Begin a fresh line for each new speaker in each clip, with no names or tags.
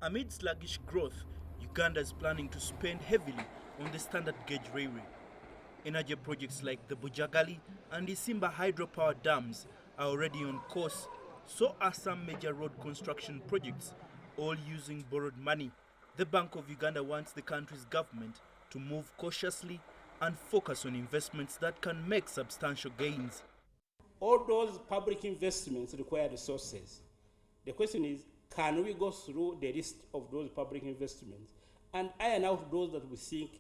Amid sluggish growth, Uganda is planning to spend heavily on the standard gauge railway. Energy projects like the Bujagali and the Simba hydropower dams are already on course, so are some major road construction projects, all using borrowed money. The Bank of Uganda wants the country's government to move cautiously and focus on investments that can make substantial gains.
All those public investments require resources. The question is, can we go through the list of those public investments and iron out those that we think,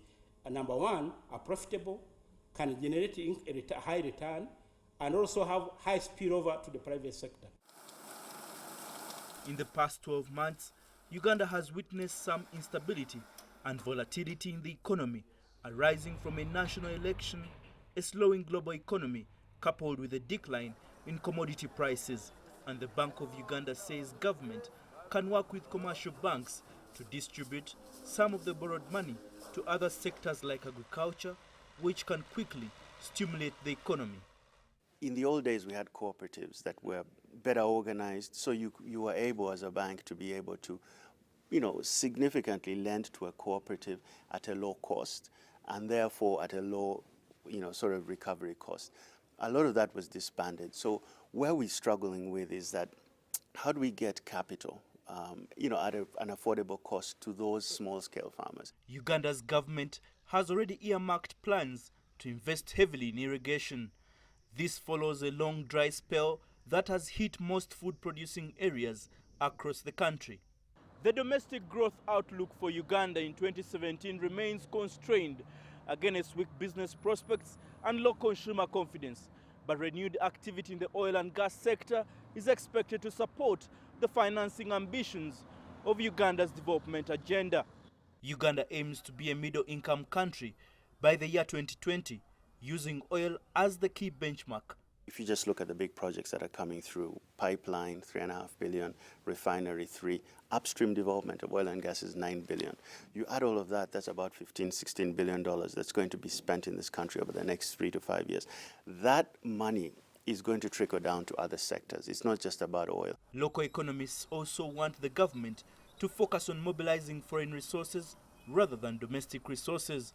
number one, are profitable, can generate a high return, and also have high spillover to the private sector?
In the past 12 months, Uganda has witnessed some instability and volatility in the economy, arising from a national election, a slowing global economy, coupled with a decline in commodity prices. And the Bank of Uganda says government can work with commercial banks to distribute some of the borrowed money to other sectors like agriculture, which can quickly stimulate the economy.
In the old days, we had cooperatives that were better organized, so you were able as a bank to be able to, significantly lend to a cooperative at a low cost and therefore at a low, sort of recovery cost. A lot of that was disbanded. So where we're struggling with is that how do we get capital, at an affordable cost to those small-scale farmers?
Uganda's government has already earmarked plans to invest heavily in irrigation. This follows a long dry spell that has hit most food-producing areas across the country. The domestic growth outlook for Uganda in 2017 remains constrained against weak business prospects and low consumer confidence. But renewed activity in the oil and gas sector is expected to support the financing ambitions of Uganda's development agenda. Uganda aims to be a middle-income country by the year 2020, using oil as the key benchmark.
If you just look at the big projects that are coming through, pipeline, 3.5 billion, refinery, 3, upstream development of oil and gas is 9 billion. You add all of that, that's about $15–16 billion that's going to be spent in this country over the next 3 to 5 years. That money is going to trickle down to other sectors. It's not just about oil.
Local economists also want the government to focus on mobilizing foreign resources rather than domestic resources.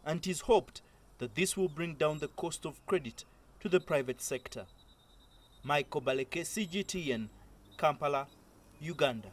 And it is hoped that this will bring down the cost of credit to the private sector. Baleke, CGTN, Kampala, Uganda.